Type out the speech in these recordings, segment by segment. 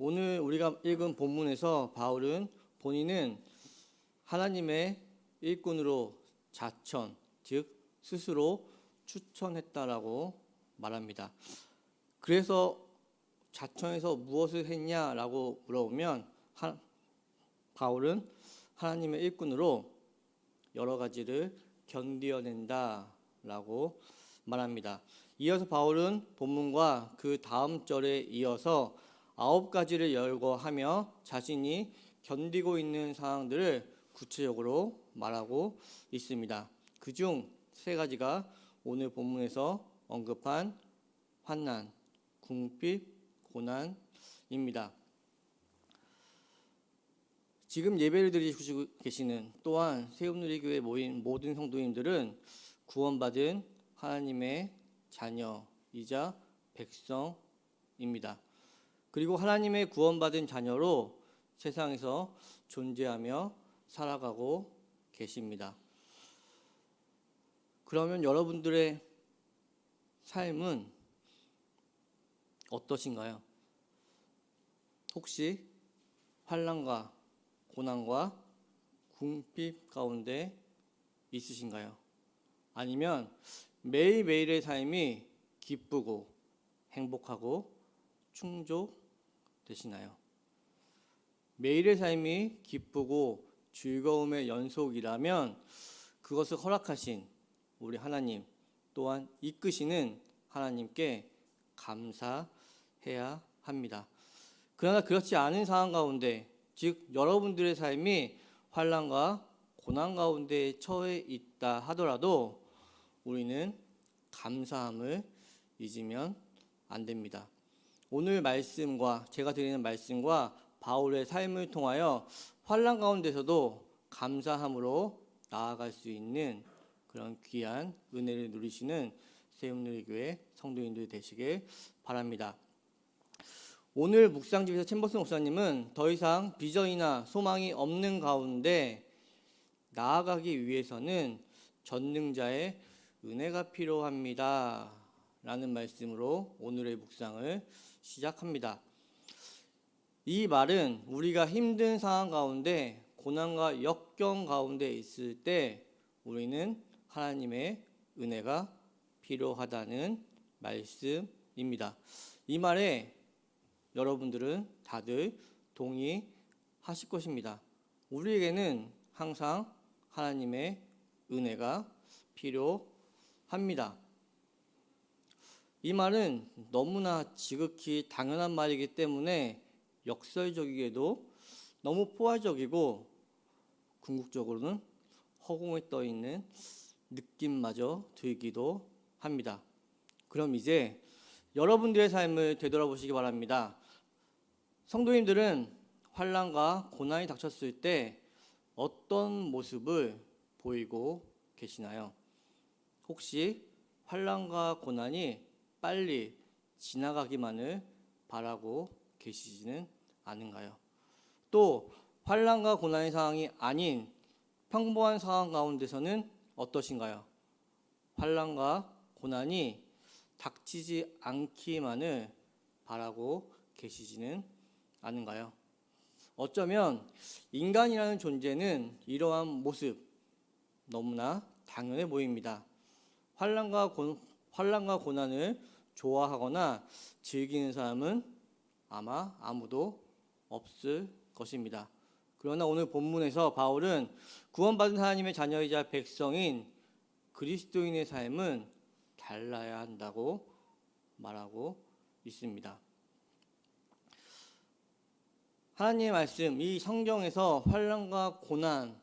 오늘 우리가 읽은 본문에서 바울은 본인은 하나님의 일꾼으로 자천, 즉 스스로 추천했다라고 말합니다. 그래서 자천에서 무엇을 했냐라고 물어보면 바울은 하나님의 일꾼으로 여러 가지를 견뎌낸다라고 말합니다. 이어서 바울은 본문과 그 다음 절에 이어서 9가지를 열거하며 자신이 견디고 있는 상황들을 구체적으로 말하고 있습니다. 그중 3가지가 오늘 본문에서 언급한 환난, 궁핍, 고난입니다. 지금 예배를 드리고 계시는 또한 세움누리교회에 모인 모든 성도님들은 구원받은 하나님의 자녀이자 백성입니다. 그리고 하나님의 구원받은 자녀로 세상에서 존재하며 살아가고 계십니다. 그러면 여러분들의 삶은 어떠신가요? 혹시 환난과 고난과 궁핍 가운데 있으신가요? 아니면 매일매일의 삶이 기쁘고 행복하고 충족되시나요? 매일의 삶이 기쁘고 즐거움의 연속이라면 그것을 허락하신 우리 하나님 또한 이끄시는 하나님께 감사해야 합니다. 그러나 그렇지 않은 상황 가운데, 즉 여러분들의 삶이 환난과 고난 가운데 처해 있다 하더라도 우리는 감사함을 잊으면 안 됩니다. 오늘 말씀과 제가 드리는 말씀과 바울의 삶을 통하여 환난 가운데서도 감사함으로 나아갈 수 있는 그런 귀한 은혜를 누리시는 세움누리교회 성도님들 되시길 바랍니다. 오늘 묵상집에서 챔버스 목사님은 더 이상 비전이나 소망이 없는 가운데 나아가기 위해서는 전능자의 은혜가 필요합니다 라는 말씀으로 오늘의 묵상을 시작합니다. 이 말은 우리가 힘든 상황 가운데 고난과 역경 가운데 있을 때 우리는 하나님의 은혜가 필요하다는 말씀입니다. 이 말에 여러분들은 다들 동의하실 것입니다. 우리에게는 항상 하나님의 은혜가 필요합니다. 이 말은 너무나 지극히 당연한 말이기 때문에 역설적이게도 너무 포괄적이고 궁극적으로는 허공에 떠 있는 느낌마저 들기도 합니다. 그럼 이제 여러분들의 삶을 되돌아보시기 바랍니다. 성도님들은 환난과 고난이 닥쳤을 때 어떤 모습을 보이고 계시나요? 혹시 환난과 고난이 빨리 지나가기만을 바라고 계시지는 않은가요? 또 환난과 고난의 상황이 아닌 평범한 상황 가운데서는 어떠신가요? 환난과 고난이 닥치지 않기만을 바라고 계시지는 않은가요? 어쩌면 인간이라는 존재는 이러한 모습 너무나 당연해 보입니다. 환난과 고난을 좋아하거나 즐기는 사람은 아마 아무도 없을 것입니다. 그러나 오늘 본문에서 바울은 구원받은 하나님의 자녀이자 백성인 그리스도인의 삶은 달라야 한다고 말하고 있습니다. 하나님의 말씀, 이 성경에서 환난과 고난을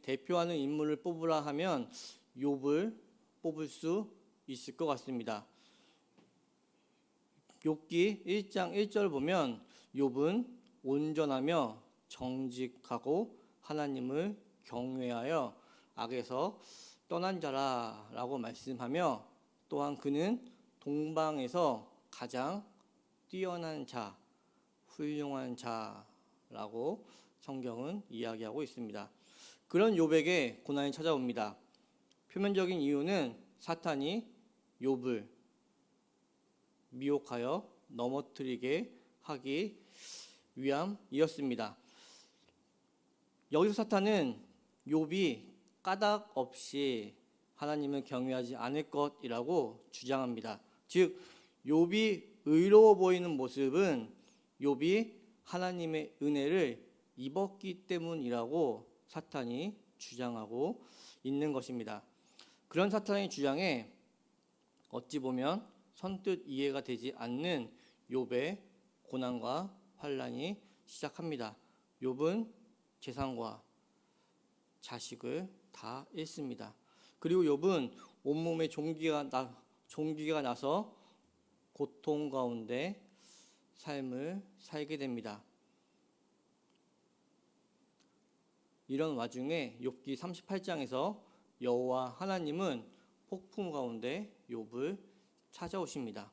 대표하는 인물을 뽑으라 하면 욥을 뽑을 수 있을 것 같습니다. 욥기 1장 1절 보면 욥은 온전하며 정직하고 하나님을 경외하여 악에서 떠난 자라라고 말씀하며, 또한 그는 동방에서 가장 뛰어난 자, 훌륭한 자라고 성경은 이야기하고 있습니다. 그런 욥에게 고난이 찾아옵니다. 표면적인 이유는 사탄이 욥을 미혹하여 넘어뜨리게 하기 위함이었습니다. 여기서 사탄은 욥이 까닭 없이 하나님을 경외하지 않을 것이라고 주장합니다. 즉 욥이 의로워 보이는 모습은 욥이 하나님의 은혜를 입었기 때문이라고 사탄이 주장하고 있는 것입니다. 그런 사탄의 주장에 어찌 보면 선뜻 이해가 되지 않는 욥의 고난과 환난이 시작합니다. 욥은 재산과 자식을 다 잃습니다. 그리고 욥은 온몸에 종기가 나서 고통 가운데 삶을 살게 됩니다. 이런 와중에 욥기 38장에서 여호와 하나님은 폭풍 가운데 욥을 찾아오십니다.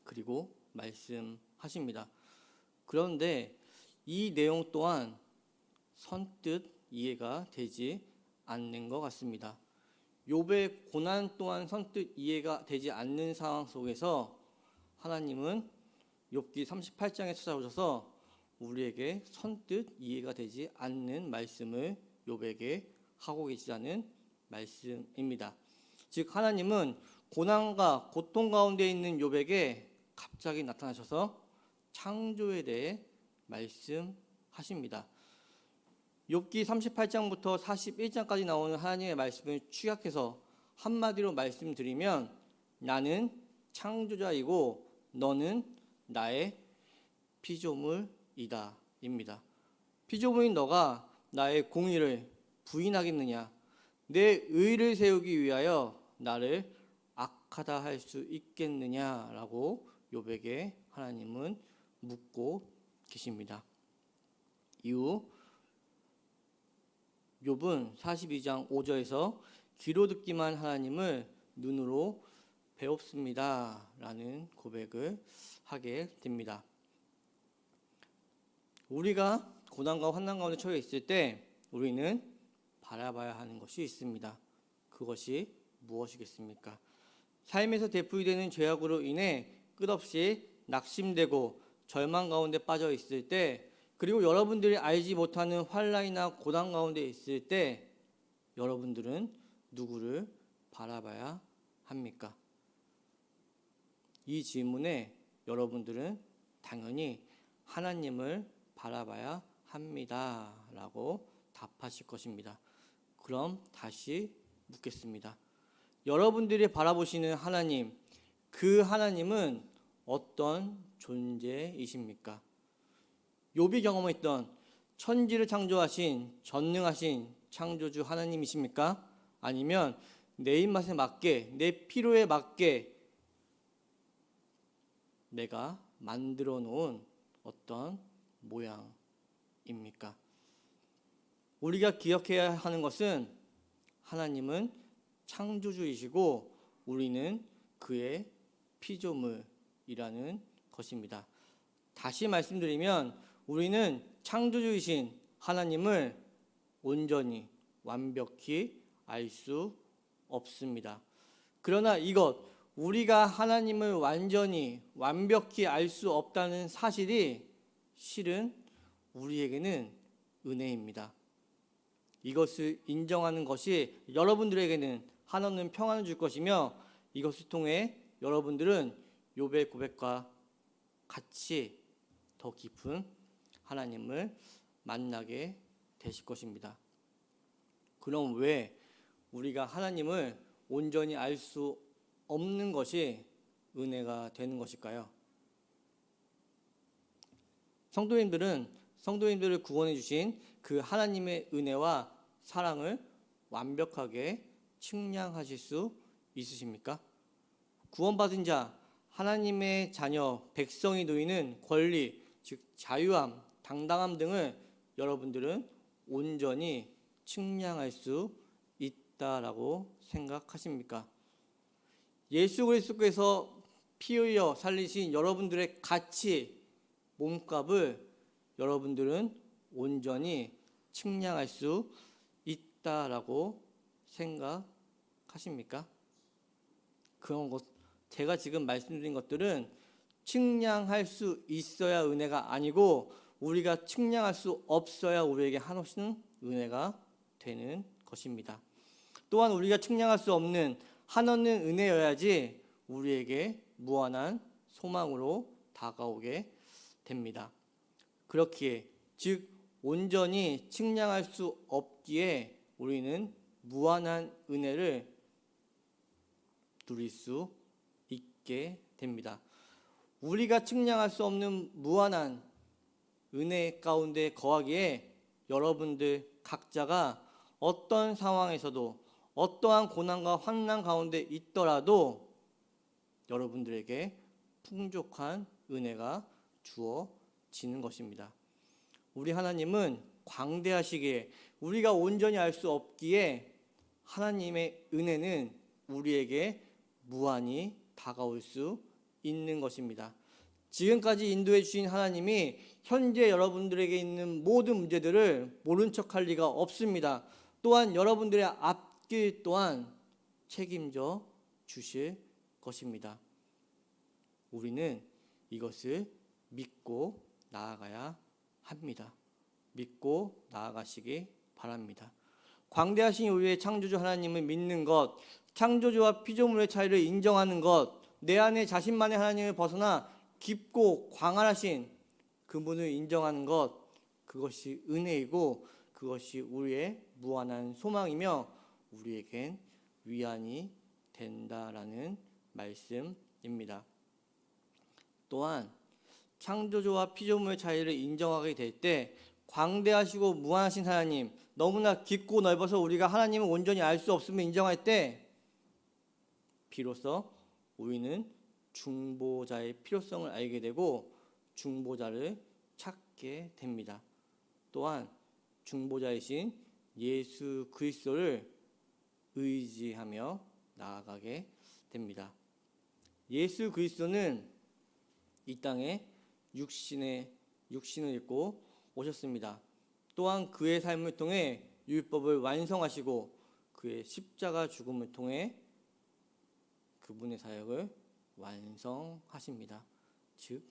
그리고 말씀하십니다. 그런데 이 내용 또한 선뜻 이해가 되지 않는 것 같습니다. 욥의 고난 또한 선뜻 이해가 되지 않는 상황 속에서 하나님은 욥기 38장에 찾아오셔서 우리에게 선뜻 이해가 되지 않는 말씀을 욥에게 하고 계시다는 말씀입니다. 즉 하나님은 고난과 고통 가운데 있는 욥에게 갑자기 나타나셔서 창조에 대해 말씀하십니다. 욥기 38장부터 41장까지 나오는 하나님의 말씀을 축약해서 한마디로 말씀드리면 나는 창조자이고 너는 나의 피조물이다 입니다. 피조물인 너가 나의 공의를 부인하겠느냐? 내 의를 세우기 위하여 나를 악하다 할 수 있겠느냐라고 욥에게 하나님은 묻고 계십니다. 이후 욥은 42장 5절에서 귀로 듣기만 하나님을 눈으로 배웁습니다 라는 고백을 하게 됩니다. 우리가 고난과 환난 가운데 처해 있을 때 우리는 바라봐야 하는 것이 있습니다. 그것이 무엇이겠습니까? 삶에서 되풀이되는 죄악으로 인해 끝없이 낙심되고 절망 가운데 빠져 있을 때, 그리고 여러분들이 알지 못하는 환난이나 고난 가운데 있을 때 여러분들은 누구를 바라봐야 합니까? 이 질문에 여러분들은 당연히 하나님을 바라봐야 합니다 라고 답하실 것입니다. 그럼 다시 묻겠습니다. 여러분들이 바라보시는 하나님, 그 하나님은 어떤 존재이십니까? 욥이 경험했던 천지를 창조하신 전능하신 창조주 하나님이십니까? 아니면 내 입맛에 맞게, 내 필요에 맞게 내가 만들어 놓은 어떤 모양입니까? 우리가 기억해야 하는 것은 하나님은 창조주이시고 우리는 그의 피조물이라는 것입니다. 다시 말씀드리면 우리는 창조주이신 하나님을 온전히 완벽히 알 수 없습니다. 그러나 이것, 우리가 하나님을 완전히 완벽히 알 수 없다는 사실이 실은 우리에게는 은혜입니다. 이것을 인정하는 것이 여러분들에게는 한없는 평안을 줄 것이며, 이것을 통해 여러분들은 욥의 고백과 같이 더 깊은 하나님을 만나게 되실 것입니다. 그럼 왜 우리가 하나님을 온전히 알 수 없는 것이 은혜가 되는 것일까요? 성도님들을 구원해 주신 그 하나님의 은혜와 사랑을 완벽하게 측량하실 수 있으십니까? 구원받은 자, 하나님의 자녀, 백성이 누리는 권리, 즉 자유함, 당당함 등을 여러분들은 온전히 측량할 수 있다라고 생각하십니까? 예수 그리스도께서 피 흘려 살리신 여러분들의 가치, 몸값을 여러분들은 온전히 측량할 수 있다라고 생각하십니까? 그런 것, 제가 지금 말씀드린 것들은 측량할 수 있어야 은혜가 아니고 우리가 측량할 수 없어야 우리에게 한없는 은혜가 되는 것입니다. 또한 우리가 측량할 수 없는 한없는 은혜여야지 우리에게 무한한 소망으로 다가오게 됩니다. 그렇기에 즉 온전히 측량할 수 없기에 우리는 무한한 은혜를 누릴 수 있게 됩니다. 우리가 측량할 수 없는 무한한 은혜 가운데 거하기에 여러분들 각자가 어떤 상황에서도 어떠한 고난과 환난 가운데 있더라도 여러분들에게 풍족한 은혜가 주어지는 것입니다. 우리 하나님은 광대하시기에 우리가 온전히 알 수 없기에 하나님의 은혜는 우리에게 무한히 다가올 수 있는 것입니다. 지금까지 인도해 주신 하나님이 현재 여러분들에게 있는 모든 문제들을 모른 척할 리가 없습니다. 또한 여러분들의 앞길 또한 책임져 주실 것입니다. 우리는 이것을 믿고 나아가야 합니다. 믿고 나아가시기 바랍니다. 광대하신 우리의 창조주 하나님을 믿는 것, 창조주와 피조물의 차이를 인정하는 것, 내 안에 자신만의 하나님을 벗어나 깊고 광활하신 그분을 인정하는 것, 그것이 은혜이고 그것이 우리의 무한한 소망이며 우리에겐 위안이 된다라는 말씀입니다. 또한 창조주와 피조물의 차이를 인정하게 될 때 광대하시고 무한하신 하나님, 너무나 깊고 넓어서 우리가 하나님을 온전히 알 수 없음을 인정할 때 비로소 우리는 중보자의 필요성을 알게 되고 중보자를 찾게 됩니다. 또한 중보자이신 예수 그리스도를 의지하며 나아가게 됩니다. 예수 그리스도는 이 땅에 육신을 입고 오셨습니다. 또한 그의 삶을 통해 율법을 완성하시고 그의 십자가 죽음을 통해 그분의 사역을 완성하십니다. 즉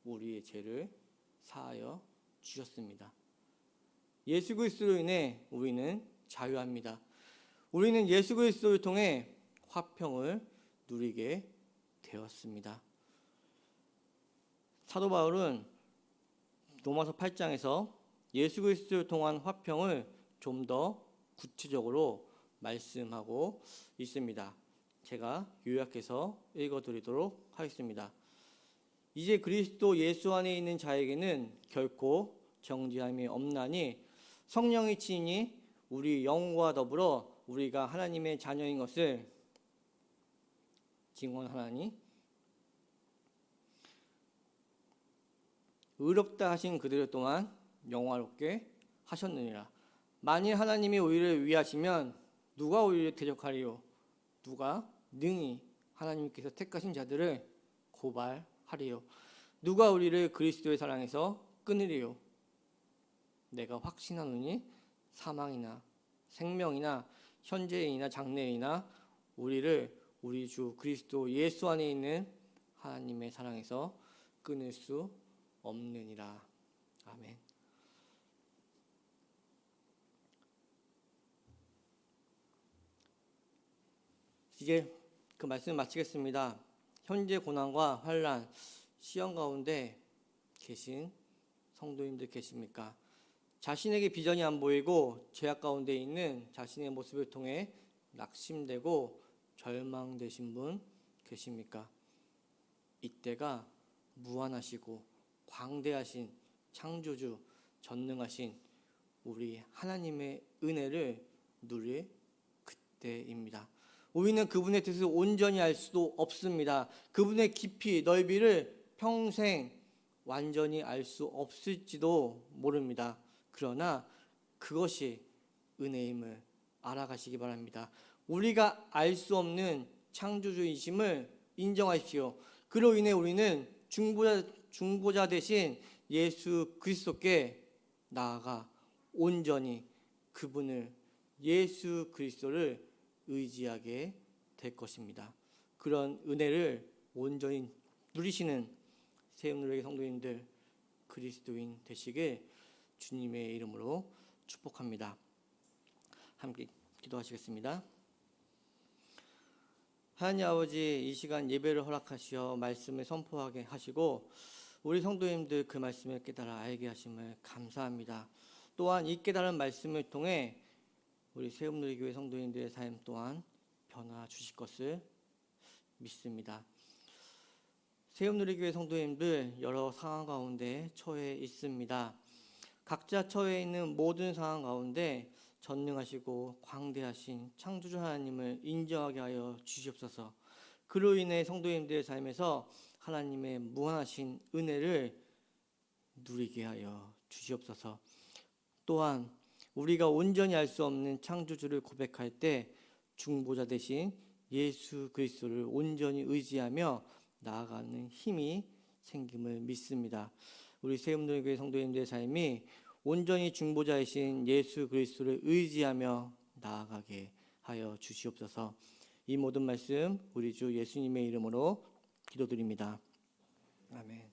우리의 죄를 사하여 주셨습니다. 예수 그리스도로 인해 우리는 자유합니다. 우리는 예수 그리스도를 통해 화평을 누리게 되었습니다. 사도 바울은 로마서 8장에서 예수 그리스도를 통한 화평을 좀 더 구체적으로 말씀하고 있습니다. 제가 요약해서 읽어드리도록 하겠습니다. 이제 그리스도 예수 안에 있는 자에게는 결코 정죄함이 없나니 성령이 친히 우리 영과 더불어 우리가 하나님의 자녀인 것을 증언하나니 의롭다 하신 그들을 또한 영화롭게 하셨느니라. 만일 하나님이 우리를 위하시면 누가 우리를 대적하리요? 누가 능히 하나님께서 택하신 자들을 고발하리요? 누가 우리를 그리스도의 사랑에서 끊으리요? 내가 확신하노니 사망이나 생명이나 현재이나 장래이나 우리를 우리 주 그리스도 예수 안에 있는 하나님의 사랑에서 끊을 수 없느니라. 아멘. 이제 그 말씀을 마치겠습니다. 현재 고난과 환난, 시험 가운데 계신 성도님들 계십니까? 자신에게 비전이 안 보이고 죄악 가운데 있는 자신의 모습을 통해 낙심되고 절망되신 분 계십니까? 이때가 무한하시고 광대하신 창조주, 전능하신 우리 하나님의 은혜를 누릴 그때입니다. 우리는 그분의 뜻을 온전히 알 수도 없습니다. 그분의 깊이, 넓이를 평생 완전히 알 수 없을지도 모릅니다. 그러나 그것이 은혜임을 알아가시기 바랍니다. 우리가 알 수 없는 창조주이심을 인정하십시오. 그로 인해 우리는 중보자 대신 예수 그리스도께 나아가 온전히 그분을, 예수 그리스도를 의지하게 될 것입니다. 그런 은혜를 온전히 누리시는 세움누리교회 성도님들 그리스도인 되시길 주님의 이름으로 축복합니다. 함께 기도하시겠습니다. 하나님 아버지, 이 시간 예배를 허락하시어 말씀을 선포하게 하시고 우리 성도님들 그 말씀을 깨달아 알게 하심을 감사합니다. 또한 이 깨달은 말씀을 통해 우리 세움누리교회 성도님들의 삶 또한 변화 주실 것을 믿습니다. 세움누리교회 성도님들 여러 상황 가운데 처해 있습니다. 각자 처해 있는 모든 상황 가운데 전능하시고 광대하신 창조주 하나님을 인정하게 하여 주시옵소서. 그로 인해 성도님들의 삶에서 하나님의 무한하신 은혜를 누리게 하여 주시옵소서. 또한 우리가 온전히 알 수 없는 창조주를 고백할 때 중보자 대신 예수 그리스도를 온전히 의지하며 나아가는 힘이 생김을 믿습니다. 우리 세움누리교회 성도님들의 삶이 온전히 중보자이신 예수 그리스도를 의지하며 나아가게 하여 주시옵소서. 이 모든 말씀 우리 주 예수님의 이름으로 기도드립니다. 아멘.